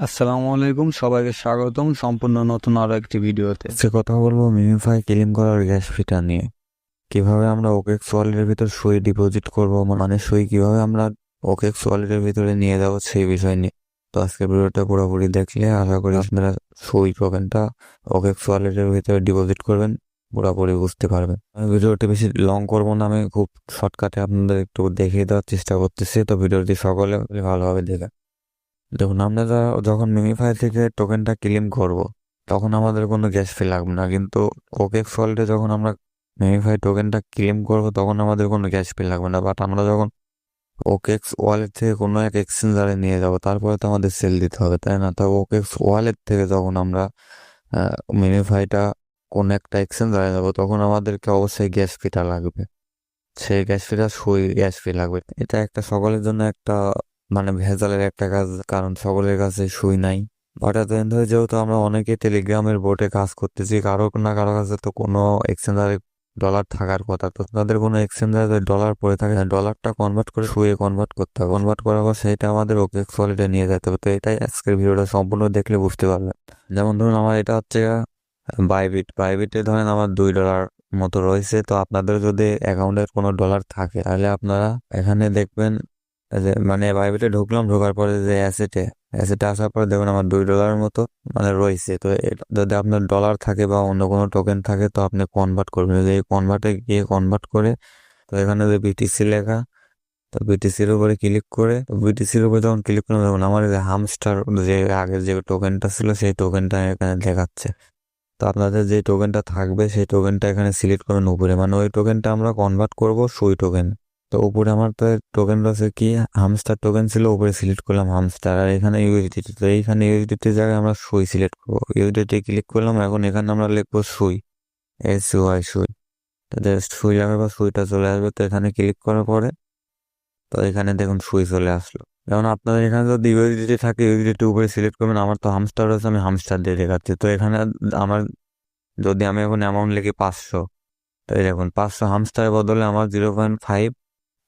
আসসালামু আলাইকুম, সবাইকে স্বাগতম সম্পূর্ণ নতুন আরো একটি ভিডিওতে। সে কথা বলবো মিনিফাই ক্লেম করার গ্যাস ফিটা নিয়ে। কিভাবে আমরা ওকেক্স ওয়ালেটের ভিতর সই ডিপোজিট করব, মানে সই কিভাবে আমরা ওকেক্স ওয়ালেটের ভিতরে নিয়ে যাবো সেই বিষয় নিয়ে। তো আজকে ভিডিওটা পুরোপুরি দেখলে আশা করি আপনারা সই টোকেনটা ওকেক্স ওয়ালেটের ভিতরে ডিপোজিট করবেন, পুরোপুরি বুঝতে পারবেন। আমি ভিডিওটি বেশি লং করবো না, আমি খুব শর্টকাটে আপনাদের একটু দেখিয়ে দেওয়ার চেষ্টা করতেছি। তো ভিডিওটি সকলে ভালোভাবে দেখেন। দেখুন, আমরা যখন মিমিফাই থেকে টোকেনটা ক্লেম করব, তখন আমাদের কোনো গ্যাস ফি লাগবে না। কিন্তু ওকেক্স ওয়ালেটে যখন আমরা মিমিফাই টোকেনটা ক্লেম করব, তখন আমাদের কোনো গ্যাস ফি লাগবে না। বাট আমরা যখন ওকেক্স ওয়ালেট থেকে কোনো এক এক্সচেঞ্জারে নিয়ে যাব, তারপরে তো আমাদের সেল দিতে হবে, তাই না? তো ওকেক্স ওয়ালেট থেকে যখন আমরা মিমিফাইটা কোন একটা এক্সচেঞ্জারে যাবো, তখন আমাদেরকে অবশ্যই গ্যাস ফিটা লাগবে। সেই গ্যাস ফিটা সই গ্যাস ফি লাগবে। এটা একটা সকলের জন্য একটা মানে ভেজালের একটা কাজ, কারণ সকলের কাছে সুই নাই। হঠাৎ ধরে যেহেতু আমরা অনেকে টেলিগ্রামের বোর্ডে কাজ করতেছি, কারো না কারো কাছে তো কোনো এক্সচেঞ্জারে ডলার থাকার কথা। তো তাদের কোনো এক্সচেঞ্জারে ডলার পড়ে থাকে না, ডলারটা কনভার্ট করে সুয়ে কনভার্ট করতে হবে। কনভার্ট করার পর সেটা আমাদের ওকেক্স ওয়ালেটে নিয়ে যেতে হবে। তো এটাই আজকের ভিডিওটা সম্পূর্ণ দেখলে বুঝতে পারবেন। যেমন ধরুন, আমার এটা হচ্ছে বাইবিটে ধরেন আমার $2 মতো রয়েছে। তো আপনাদের যদি অ্যাকাউন্টে কোনো ডলার থাকে, তাহলে আপনারা এখানে দেখবেন যে মানে বাইবিটে ঢুকলাম, ঢোকার পরে যে অ্যাসেটে আসার পরে দেখবেন আমার $2 মতো মানে রয়েছে। তো যদি আপনার ডলার থাকে বা অন্য কোনো টোকেন থাকে, তো আপনি কনভার্ট করবেন। যদি এই কনভার্টে গিয়ে কনভার্ট করে, তো এখানে যে বিটিসি লেখা, তো বিটিসির উপরে ক্লিক করে, বিটিসির উপরে যখন ক্লিক করলাম, দেখুন আমার যে হামস্টার যে আগের যে টোকেনটা ছিল, সেই টোকেনটা এখানে দেখাচ্ছে। তো আপনাদের যে টোকেনটা থাকবে সেই টোকেনটা এখানে সিলেক্ট করবেন উপরে, মানে ওই টোকেনটা আমরা কনভার্ট করব সুই টোকেন। তো উপরে আমার তো টোকেন রয়েছে কি, হামস্টার টোকেন ছিল, উপরে সিলেক্ট করলাম হামস্টার, আর এখানে ইউএসডিটি। তো এইখানে ইউএসডিটির জায়গায় আমরা সুই সিলেক্ট করবো, ইউএসডিটি ক্লিক করলাম। এখন এখানে আমরা লিখবো সুই, SUI সুই। তো সুই লেখার পর সুইটা চলে আসবে। তো এখানে ক্লিক করার পরে তো এখানে দেখুন সুই চলে আসলো। যেমন আপনাদের এখানে যদি ইউএসডিটি থাকে, ইউএসডিটি উপরে সিলেক্ট করবেন। আমার তো হামস্টার রয়েছে, আমি হামস্টার দিয়ে দেখাচ্ছি। তো এখানে আমার যদি আমি এখন অ্যামাউন্ট লিখি 500, তো এই দেখুন 500 হামস্টারের বদলে আমার 0.5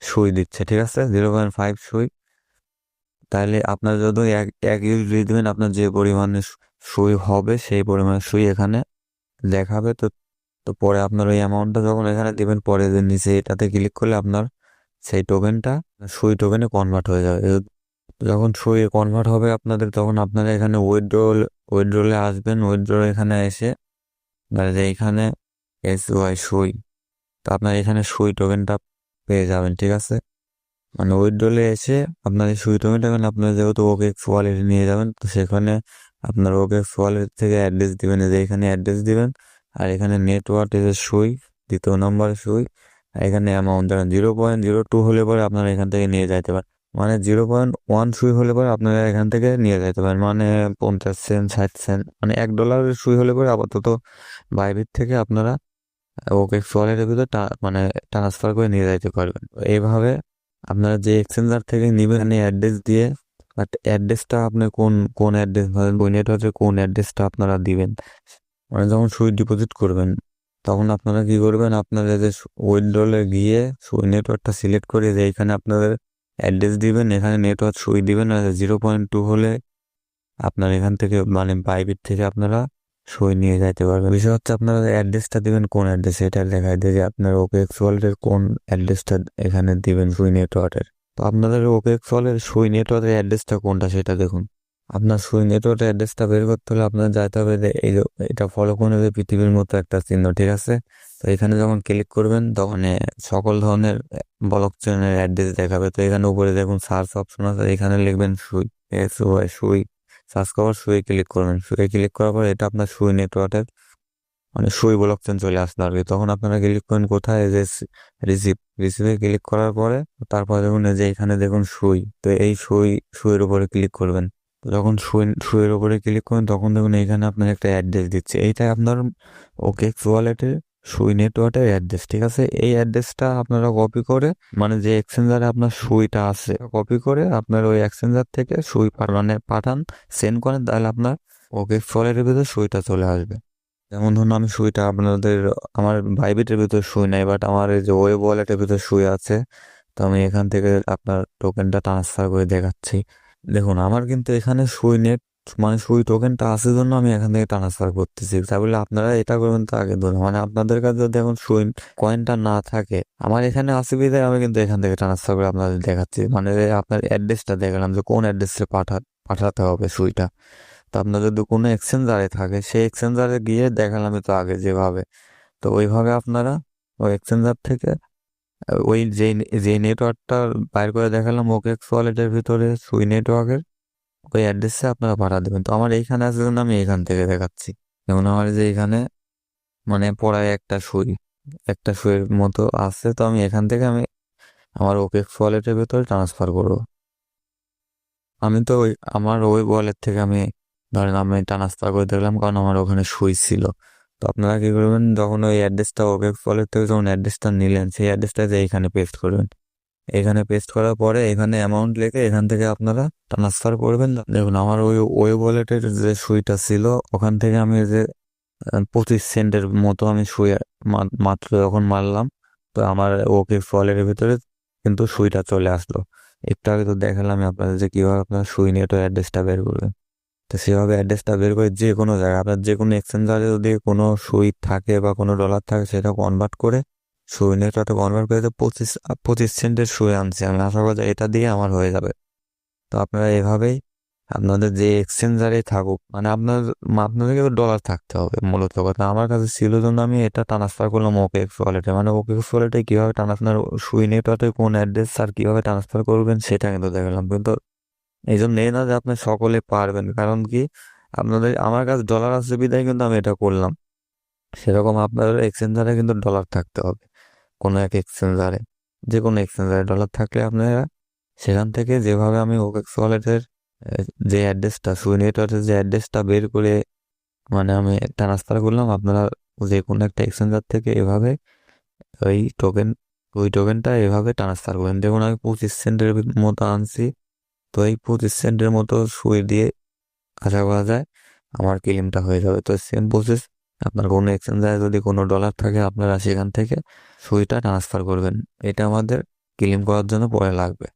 সুই দিচ্ছে। ঠিক আছে, 0.5 সুই। তাহলে আপনার যদি এক ইউএসডি দিবেন, আপনার যে পরিমাণে সুই হবে সেই পরিমাণে সুই এখানে দেখাবে। তো তো পরে আপনার ওই অ্যামাউন্টটা যখন এখানে দিবেন, পরে যে নিচে এটাতে ক্লিক করলে আপনার সেই টোকেনটা সুই টোকেনে কনভার্ট হয়ে যাবে। যখন সুই কনভার্ট হবে আপনাদের, তখন আপনারা এখানে উইথড্রলে আসবেন। উইথড্রল এখানে এসে যে এখানে SUI সুই, তো আপনার এখানে সুই টোকেনটা পেয়ে যাবেন। ঠিক আছে, মানে উইথড্রলে এসে আপনার এই সুই টোকেনটা, মানে আপনার যেহেতু ওকেক্স ওয়ালেটে নিয়ে যাবেন, তো সেখানে আপনার ওকেক্স ওয়ালেট থেকে অ্যাড্রেস দিবেন, যে এখানে অ্যাড্রেস দিবেন। আর এখানে নেটওয়ার্ক এসে সুই, দ্বিতীয় নম্বরে সুই। আর এখানে অ্যামাউন্ট ধরেন 0.02 হলে পরে আপনারা এখান থেকে নিয়ে যাইতে পারেন। মানে 0.1 সুই হলে পরে আপনারা এখান থেকে নিয়ে যাইতে পারেন, মানে 50 সেন্ট 60 সেন্ট, মানে $1 সুই হলে পরে আপাতত বাইবিট থেকে আপনারা ওকেক্স ওয়ালেটের ভিতরে মানে ট্রান্সফার করে নিয়ে যাইতে পারবেন। এইভাবে আপনারা যে এক্সচেঞ্জার থেকে নিবেন অ্যাড্রেস দিয়ে, বাট অ্যাড্রেসটা আপনি কোন কোন অ্যাড্রেস, ওই নেটওয়ার্কে কোন অ্যাড্রেসটা আপনারা দিবেন। মানে যখন সুই ডিপোজিট করবেন, তখন আপনারা কি করবেন, আপনারা যে উইথড্রলে গিয়ে সুই নেটওয়ার্কটা সিলেক্ট করে যে এখানে আপনাদের অ্যাড্রেস দিবেন, এখানে নেটওয়ার্ক সুই দিবেন। আর 0.2 হলে আপনার এখান থেকে মানে বাইবিট থেকে আপনারা সই নিয়ে যাইতে পারবেন। বিষয় হচ্ছে আপনারা অ্যাড্রেসটা দিবেন কোন অ্যাড্রেস, এটা দেখায় দেয় যে আপনার ওকেএক্স ওয়ালেটের কোন অ্যাড্রেসটা এখানে দিবেন সুই নেটওয়ার্কের। তো আপনাদের ওকেএক্স ওয়ালেটের সুই নেটওয়ার্কের অ্যাড্রেসটা কোনটা সেটা দেখুন। আপনার সুই নেটওয়ার্কের অ্যাড্রেসটা বের করতে হলে আপনার যাইতে হবে যে এই যে এটা ফলো করে নেবে পৃথিবীর মতো একটা চিহ্ন। ঠিক আছে, তো এখানে যখন ক্লিক করবেন, তখন সকল ধরনের ব্লক চেনের অ্যাড্রেস দেখাবে। তো এখানে উপরে দেখুন সার্চ অপশন আছে, এখানে লিখবেন সুই, SUI সুই। সার্চ করার সুই ক্লিক করবেন। সুই ক্লিক করার পর এটা আপনার সুই নেটওয়ার্কের মানে সুই ব্লক চেন চলে আসলো আর কি। তখন আপনারা ক্লিক করেন কোথায়, যে রিসিভে ক্লিক করার পরে তারপর দেখুন এই যে এখানে দেখুন সুই। তো এই সুইয়ের উপরে ক্লিক করবেন। তো যখন সুইয়ের উপরে ক্লিক করেন, তখন দেখুন এখানে আপনার একটা অ্যাড্রেস দিচ্ছে, এইটাই আপনার ওকেক্স ওয়ালেটের সুই নেটওয়ার্কের অ্যাড্রেস। ঠিক আছে, এই অ্যাড্রেসটা আপনারা কপি করে, মানে যে এক্সচেঞ্জারে আপনার সুইটা আছে কপি করে আপনার ওই এক্সচেঞ্জার থেকে সুই মানে পাঠান, সেন্ড করেন, তাহলে আপনার ওকেক্স ওয়ালেটের ভিতরে সুইটা চলে আসবে। যেমন ধরুন আমি সুইটা আপনাদের, আমার বাইবিটের ভিতরে সুই নাই, বাট আমার এই যে ওয়েব ওয়ালেটের ভিতরে সুই আছে। তো আমি এখান থেকে আপনার টোকেনটা ট্রান্সফার করে দেখাচ্ছি। দেখুন আমার কিন্তু এখানে সুই নেট মানে সুই টোকেনটা আসার জন্য আমি এখান থেকে ট্রান্সফার করতেছি। তাই বলে আপনারা এটা করবেন তা আগে ধরুন, মানে আপনাদের কাছে যদি এখন সুই কয়েনটা না থাকে, আমার এখানে আসে বিধায় আমি কিন্তু এখান থেকে ট্রান্সফার করে আপনাদের দেখাচ্ছি। মানে আপনার অ্যাড্রেসটা দেখালাম যে কোন অ্যাড্রেসে পাঠাতে হবে সুইটা। তো আপনার যদি কোনো এক্সচেঞ্জারে থাকে, সেই এক্সচেঞ্জারে গিয়ে দেখালাম তো আগে যেভাবে, তো ওইভাবে আপনারা ওই এক্সচেঞ্জার থেকে ওই যে নেটওয়ার্কটা বাইর করে দেখালাম ওকেএক্স ওয়ালেটের ভিতরে সুই নেটওয়ার্কের ওই অ্যাড্রেসে আপনারা পাঠা দেবেন। তো আমার এইখানে আছে জন্য আমি এখান থেকে দেখাচ্ছি। যেমন আমার যে এখানে মানে পড়ায় একটা সুইয়ের মতো আছে, তো আমি এখান থেকে আমি আমার ওকেএক্স ওয়ালেটের ভিতরে ট্রান্সফার করবো। আমি তো আমার ওই ওয়ালেট থেকে আমি ধরেন আমি ট্রান্সফার করে দেখলাম, কারণ আমার ওখানে সুই ছিল। তো আপনারা কি করবেন, যখন ওই অ্যাড্রেসটা ওকেএক্স ওয়ালেট থেকে যখন অ্যাড্রেসটা নিলেন, সেই অ্যাড্রেসটা যে এইখানে পেস্ট করবেন। এখানে পেস্ট করার পরে এখানে অ্যামাউন্ট লিখে এখান থেকে আপনারা ট্রান্সফার করবেন। দেখুন আমার ওই ওয়ালেটের যে সুইটা ছিল, ওখান থেকে আমি যে 25 সেন্টের মতো আমি সুই মাত্র যখন মারলাম, তো আমার ওকে ওয়ালেটের ভিতরে কিন্তু সুইটা চলে আসলো। একটু আগে তো দেখালাম আপনাদের যে কিভাবে আপনার সুই নেট অ্যাড্রেসটা বের করবেন। তো সেভাবে অ্যাড্রেসটা বের করে যে কোনো জায়গায় আপনার যে কোনো এক্সচেঞ্জারে যদি কোনো সুই থাকে বা কোনো ডলার থাকে, সেটা কনভার্ট করে সুই নেটওয়ার্কে কনভার্ট করে তো 25 সেন্টের সুই আনছি আমি। আশা করি এটা দিয়ে আমার হয়ে যাবে। তো আপনারা এভাবেই আপনাদের যে এক্সচেঞ্জারে থাকুক, মানে আপনাদেরকে তো ডলার থাকতে হবে মূলত কথা। আমার কাছে ছিল জন্য আমি এটা ট্রান্সফার করলাম ওকেএক্স ওয়ালেটে। মানে ওকেএক্স ওয়ালেটে কিভাবে ট্রান্সফার, সুই নেটওয়ার্কে কোন অ্যাড্রেস আর কিভাবে ট্রান্সফার করবেন সেটা কিন্তু দেখালাম। কিন্তু এই জন্য এই না যে আপনি সকলে পারবেন, কারণ কি আপনাদের আমার কাছে ডলার আছে বিদায় কিন্তু আমি এটা করলাম। সেরকম আপনাদের এক্সচেঞ্জারে কিন্তু ডলার থাকতে হবে। কোনো এক এক্সচেঞ্জারে, যে কোনো এক্সচেঞ্জারে ডলার থাকলে আপনারা সেখান থেকে যেভাবে আমি ওকেএক্স ওয়ালেটের যে অ্যাড্রেসটা সুই নেটওয়ার্কের যে অ্যাড্রেসটা বের করে মানে আমি ট্রান্সফার করলাম, আপনারা যে কোনো একটা এক্সচেঞ্জার থেকে এভাবে ওই টোকেনটা এভাবে ট্রান্সফার করেন। দেখুন আমি 25 সেন্টের মতো আনছি। তো এই 25 সেন্টের মতো সুই দিয়ে আশা করা যায় আমার ক্লেমটা হয়ে যাবে। তো সেম প্রসেস, আপনার কোনো এক্সচেঞ্জারে যদি কোনো ডলার থাকে আপনারা সেখান থেকে সুইটা ট্রান্সফার করবেন। এটা আমাদের ক্লেম করার জন্য পরে লাগবে।